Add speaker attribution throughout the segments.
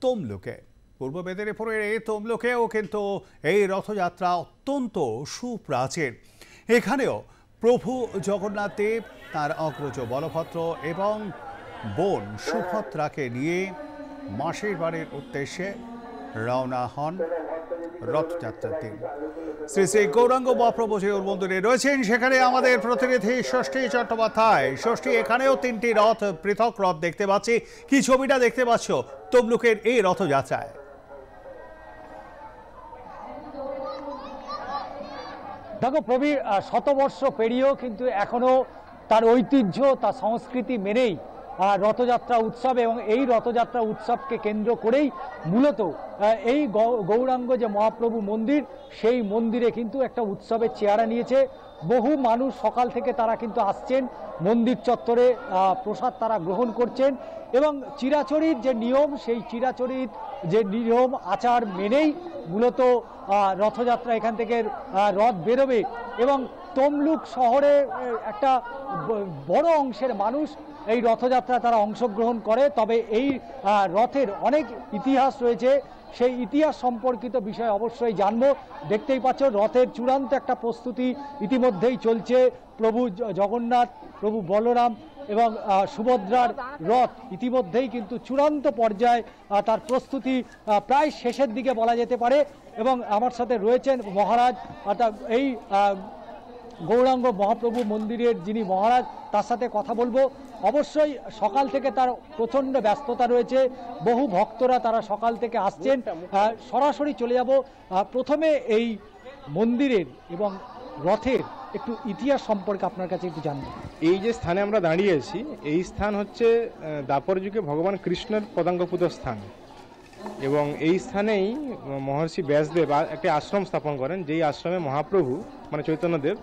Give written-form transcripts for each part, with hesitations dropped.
Speaker 1: তমলুকে। পূর্ব মেদিনীপুরের এই তমলুকেও কিন্তু এই রথযাত্রা অত্যন্ত সুপ্রাচীন। এখানেও প্রভু জগন্নাথ দেব তার অগ্রজ বলভদ্র এবং বোন সুভদ্রাকে নিয়ে মাসির বাড়ির উদ্দেশ্যে রওনা হন রথযাত্রার দিন। শ্রী শ্রী গৌরাঙ্গ মহাপ্রভু যে মন্দিরে রয়েছেন সেখানে আমাদের প্রতিনিধি ষষ্ঠী চট্টোপাধ্যায়। ষষ্ঠী, এখানেও তিনটি রথ, পৃথক রথ দেখতে পাচ্ছি। কি ছবিটা দেখতে পাচ্ছ তমলুকের এই রথযাত্রায়?
Speaker 2: দেখো প্রবীর, শতবর্ষ পেরিয়েও কিন্তু এখনো তার ঐতিহ্য, তার সংস্কৃতি মেনেই রথযাত্রা উৎসব, এবং এই রথযাত্রা উৎসবকে কেন্দ্র করেই মূলত এই গৌরাঙ্গ যে মহাপ্রভু মন্দির, সেই মন্দিরে কিন্তু একটা উৎসবের চেহারা নিয়েছে। বহু মানুষ সকাল থেকে তারা কিন্তু আসছেন মন্দির চত্বরে, প্রসাদ তারা গ্রহণ করছেন এবং চিরাচরিত যে নিয়ম, সেই চিরাচরিত যে নিয়ম আচার মেনেই মূলত রথযাত্রা এখান থেকে রথ বেরোবে। এবং তমলুক শহরে একটা বড় অংশের মানুষ এই রথযাত্রায় তারা অংশগ্রহণ করে। তবে এই রথের অনেক ইতিহাস রয়েছে, সেই ইতিহাস সম্পর্কিত বিষয় অবশ্যই জানবো। দেখতেই পাচ্ছ রথের চূড়ান্ত একটা প্রস্তুতি ইতিমধ্যেই চলছে। প্রভু জগন্নাথ, প্রভু বলরাম এবং সুভদ্রার রথ ইতিমধ্যেই কিন্তু চূড়ান্ত পর্যায়ে তার প্রস্তুতি প্রায় শেষের দিকে বলা যেতে পারে। এবং আমার সাথে রয়েছেন মহারাজ, অর্থাৎ এই গৌরাঙ্গ মহাপ্রভু মন্দিরের যিনি মহারাজ, তার সাথে কথা বলবো। অবশ্যই সকাল থেকে তার প্রচণ্ড ব্যস্ততা রয়েছে, বহু ভক্তরা তারা সকাল থেকে আসছেন। সরাসরি চলে যাব প্রথমে এই মন্দিরের এবং রথের একটু ইতিহাস সম্পর্কে আপনার কাছে একটু জানবো।
Speaker 3: এই যে স্থানে আমরা দাঁড়িয়ে আছি, এই স্থান হচ্ছে দ্বাপর যুগে ভগবান কৃষ্ণের পদাঙ্গপুত স্থান, এবং এই স্থানেই মহর্ষি ব্যাসদেব একটি আশ্রম স্থাপন করেন, যেই আশ্রমে মহাপ্রভু মানে চৈতন্যদেব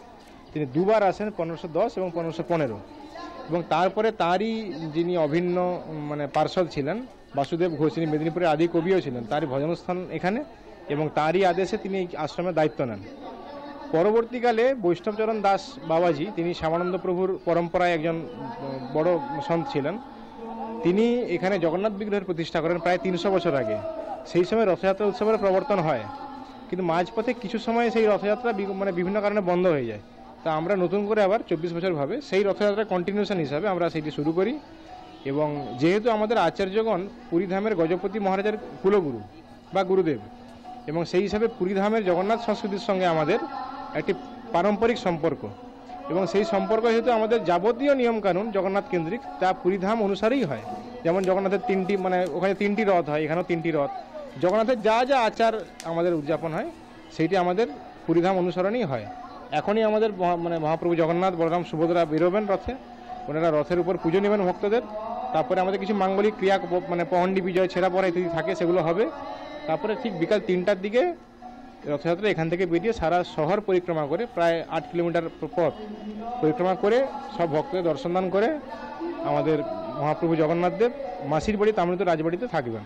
Speaker 3: তিনি দুবার আসেন, 1510 এবং 1515। এবং তারপরে তারই যিনি অভিন্ন মানে পার্ষদ ছিলেন বাসুদেব ঘোষ, তিনি মেদিনীপুরের আদি কবিও ছিলেন, তারই ভজনস্থান এখানে, এবং তারই আদেশে তিনি এই আশ্রমের দায়িত্ব নেন। পরবর্তীকালে বৈষ্ণবচরণ দাস বাবাজি, তিনি শ্যামানন্দ প্রভুর পরম্পরায় একজন বড় সন্ত ছিলেন, তিনি এখানে জগন্নাথ বিগ্রহের প্রতিষ্ঠা করেন প্রায় 300 বছর আগে। সেই সময় রথযাত্রা উৎসবের প্রবর্তন হয়, কিন্তু মাঝপথে কিছু সময় সেই রথযাত্রা মানে বিভিন্ন কারণে বন্ধ হয়ে যায়। তা আমরা নতুন করে আবার 24 বছর ভাবে সেই রথযাত্রার কন্টিনিউশন হিসাবে আমরা সেইটি শুরু করি। এবং যেহেতু আমাদের আচার্যগণ পুরীধামের গজপতি মহারাজের কুলগুরু বা গুরুদেব, এবং সেই হিসাবে পুরীধামের জগন্নাথ সংস্কৃতির সঙ্গে আমাদের একটি পারম্পরিক সম্পর্ক, এবং সেই সম্পর্ক যেহেতু আমাদের যাবতীয় নিয়মকানুন জগন্নাথ কেন্দ্রিক, তা পুরীধাম অনুসারেই হয়। যেমন জগন্নাথের তিনটি মানে ওখানে 3টি রথ হয়, এখানেও 3টি রথ। জগন্নাথের যা যা আচার আমাদের উদযাপন হয় সেইটি আমাদের পুরীধাম অনুসরণেই হয়। এখনই আমাদের মানে মহাপ্রভু জগন্নাথ, বলরাম, সুভদ্রা বেরোবেন রথে, ওনারা রথের উপর পুজো নেবেন ভক্তদের। তারপরে আমাদের কিছু মাঙ্গলিক ক্রিয়া মানে পহণ্ডি বিজয়, ছেঁড়া পড়া ইত্যাদি থাকে, সেগুলো হবে। তারপরে ঠিক বিকাল 3টার দিকে রথযাত্রা এখান থেকে বেরিয়ে সারা শহর পরিক্রমা করে প্রায় 8 কিলোমিটার পথ পরিক্রমা করে সব ভক্তদের দর্শন দান করে আমাদের মহাপ্রভু জগন্নাথ দেব মাসির বাড়ি তামিলনাড়ু রাজবাড়িতে থাকবেন।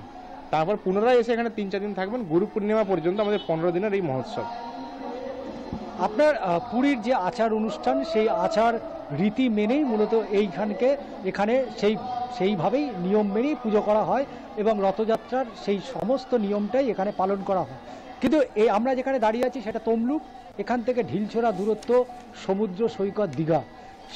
Speaker 3: তারপর পুনরায় এসে এখানে 3-4 দিন থাকবেন, গুরু পূর্ণিমা পর্যন্ত আমাদের 15 দিনের এই মহোৎসব।
Speaker 2: আপনার পুরীর যে আচার অনুষ্ঠান, সেই আচার রীতি মেনেই মূলত এখানে সেইভাবেই নিয়ম মেনেই পুজো করা হয়, এবং রথযাত্রার সেই সমস্ত নিয়মটাই এখানে পালন করা হয়। কিন্তু আমরা যেখানে দাঁড়িয়ে আছি সেটা তমলুক, এখান থেকে ঢিলছোড়া দূরত্ব, সমুদ্র সৈকত দীঘা।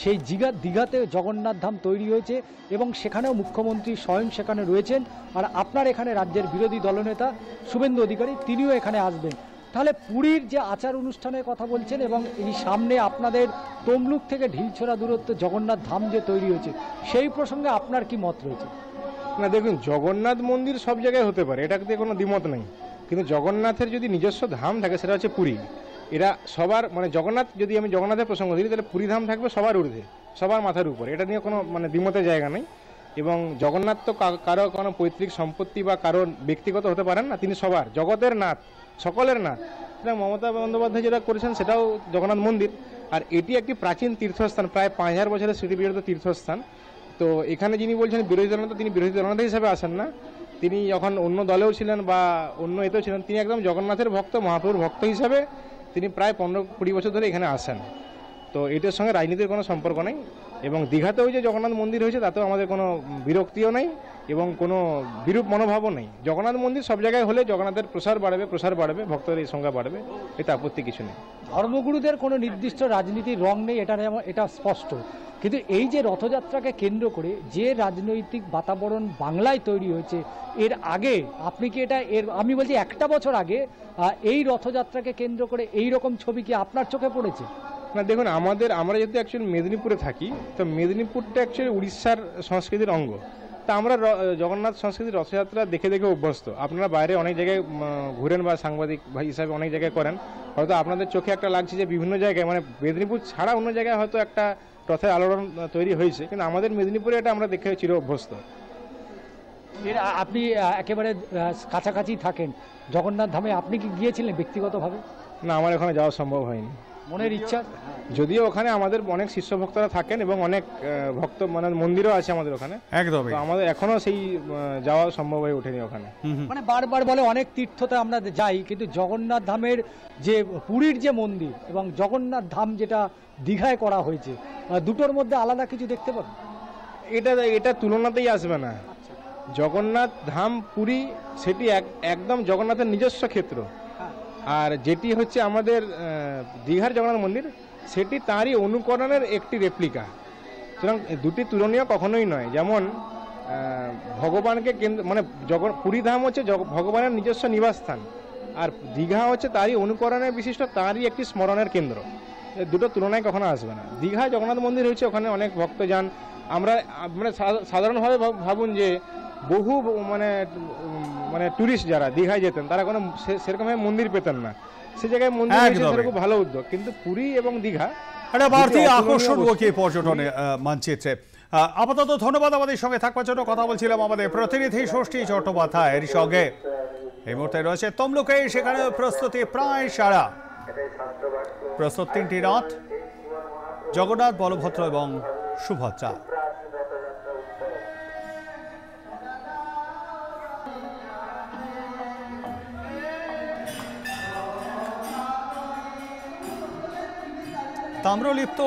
Speaker 2: সেই দীঘাতে জগন্নাথ ধাম তৈরি হয়েছে, এবং সেখানেও মুখ্যমন্ত্রী স্বয়ং সেখানে রয়েছেন। আর আপনার এখানে রাজ্যের বিরোধী দলনেতা শুভেন্দু অধিকারী, তিনিও এখানে আসবেন। তাহলে পুরীর যে আচার অনুষ্ঠানের কথা বলছেন, এবং এই সামনে আপনাদের তমলুক থেকে ঢিলছোড়া দূরত্ব জগন্নাথ ধাম যে তৈরি হয়েছে, সেই প্রসঙ্গে আপনার কি মত রয়েছে?
Speaker 3: না দেখুন, জগন্নাথ মন্দির সব জায়গায় হতে পারে, এটাতে কোনো দ্বিমত নেই, কিন্তু জগন্নাথের যদি নিজস্ব ধাম থাকে সেটা হচ্ছে পুরী। এরা সবার মানে জগন্নাথ, যদি আমি জগন্নাথের প্রসঙ্গ দিই তাহলে পুরী ধাম থাকবে সবার ঊর্ধ্বে, সবার মাথার উপরে, এটা নিয়ে কোনো মানে দ্বিমতের জায়গা নেই। এবং জগন্নাথ তো কারো কোনো পৈতৃক সম্পত্তি বা কারো ব্যক্তিগত হতে পারেন না, তিনি সবার, জগতের নাথ, সকলের নাথ। সেটা মমতা বন্দ্যোপাধ্যায় যেটা করেছেন সেটাও জগন্নাথ মন্দির, আর এটি একটি প্রাচীন তীর্থস্থান, প্রায় 5000 বছরের স্মৃতিবিজড়িত তীর্থস্থান। তো এখানে যিনি বলছেন বিরোধী দলনেতা, তিনি বিরোধী দলনেতা হিসাবে আসেন না, তিনি যখন অন্য দলেও ছিলেন বা অন্য এতেও ছিলেন, তিনি একদম জগন্নাথের ভক্ত, মহাপ্রভুর ভক্ত হিসাবে তিনি প্রায় 15-20 বছর ধরে এখানে আসেন। তো এটার সঙ্গে রাজনীতির কোনো সম্পর্ক নেই, এবং দীঘাতেও যে জগন্নাথ মন্দির হয়েছে তাতেও আমাদের কোনো বিরক্তিও নেই এবং কোনো বিরূপ মনোভাবও নেই। জগন্নাথ মন্দির সব জায়গায় হলে জগন্নাথের প্রসার বাড়বে, ভক্তদের এই সংখ্যা বাড়বে, এতে আপত্তি কিছু নেই।
Speaker 2: ধর্মগুরুদের কোনো নির্দিষ্ট রাজনীতির রং নেই, এটা স্পষ্ট। কিন্তু এই যে রথযাত্রাকে কেন্দ্র করে যে রাজনৈতিক বাতাবরণ বাংলায় তৈরি হয়েছে, এর আগে আপনি কি আমি বলছি একটা বছর আগে এই রথযাত্রাকে কেন্দ্র করে এই রকম ছবি কি আপনার চোখে পড়েছে?
Speaker 3: না দেখুন, আমরা যেহেতু অ্যাকচুয়ালি মেদিনীপুরে থাকি, তো মেদিনীপুরটা অ্যাকচুয়ালি উড়িষ্যার সংস্কৃতির অঙ্গ। তা আমরা জগন্নাথ সংস্কৃতির রথযাত্রা দেখে দেখে অভ্যস্ত। আপনারা বাইরে অনেক জায়গায় ঘুরেন বা সাংবাদিক ভাই হিসাবে অনেক জায়গায় করেন, হয়তো আপনাদের চোখে একটা লাগছে যে বিভিন্ন জায়গায় মানে মেদিনীপুর ছাড়া অন্য জায়গায় হয়তো একটা রথের আলোড়ন তৈরি হয়েছে, কিন্তু আমাদের মেদিনীপুরে এটা আমরা দেখে চির অভ্যস্ত।
Speaker 2: আপনি একেবারে কাছাকাছি থাকেন জগন্নাথ ধামে, আপনি কি গিয়েছিলেন ব্যক্তিগতভাবে?
Speaker 3: না, আমার এখানে যাওয়া সম্ভব হয়নি।
Speaker 2: মনের ইচ্ছা,
Speaker 3: যদিও ওখানে আমাদের অনেক শিষ্য ভক্তরা থাকেন এবং অনেক ভক্ত মানে মন্দিরও আছে আমাদের ওখানে,
Speaker 1: একদমই।
Speaker 3: তো আমাদের এখনো সেই যাওয়া সম্ভব হয়ে ওঠেনি ওখানে।
Speaker 2: মানে বারবার বলে অনেক তীর্থতে আমরা যাই, কিন্তু জগন্নাথ ধামের যে পুরীর যে মন্দির এবং জগন্নাথ ধাম যেটা দীঘায় করা হয়েছে, দুটোর মধ্যে আলাদা কিছু দেখতে পাবেন?
Speaker 3: এটা তুলনাতেই আসবে না। জগন্নাথ ধাম পুরী সেটি একদম জগন্নাথের নিজস্ব ক্ষেত্র, আর যেটি হচ্ছে আমাদের দীঘার জগন্নাথ মন্দির সেটি তারই অনুকরণের একটি রেপ্লিকা। সুতরাং দুটি তুলনীয় কখনোই নয়। যেমন ভগবানকে কেন্দ্র মানে পুরী ধাম হচ্ছে ভগবানের নিজস্ব নিবাসস্থান, আর দীঘা হচ্ছে তারই অনুকরণের বিশিষ্ট, তারই একটি স্মরণের কেন্দ্র। দুটো তুলনায় কখনো আসবে না। দীঘা জগন্নাথ মন্দির হচ্ছে, ওখানে অনেক ভক্ত যান। আমরা মানে সাধারণভাবে ভাবুন যে বহু মানে টুরিস্ট যারা দীঘায় যেতেন তারা কোনো সেরকমভাবে মন্দির পেতেন না, সে জায়গায় মন্দির হয়েছে, খুব ভালো উদ্যোগ। কিন্তু পুরী এবং দীঘা
Speaker 1: একটা বাড়তি আকর্ষণ পর্যটনে মানচিত্রে। আপাতত ধন্যবাদ আমাদের সঙ্গে থাকবার জন্য। কথা বলছিলাম আমাদের প্রতিনিধি ষষ্ঠী চট্টোপাধ্যায়ের সঙ্গে। এই মুহূর্তে রয়েছে তমলুকে, সেখানে প্রস্তুতি প্রায় সারা। প্রস্তুত 3টি রথ, জগন্নাথ, বলভদ্র এবং সুভদ্রা। তাম্রলিপ্ত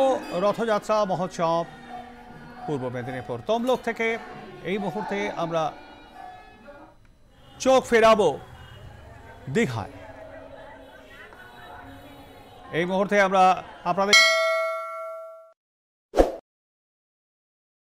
Speaker 1: রথযাত্রা মহোৎসব পূর্ব মেদিনীপুর তমলুক থেকে এই মুহূর্তে আমরা চোখ ফেরাবো দীঘায়। এই মুহূর্তে আমরা আপনাদের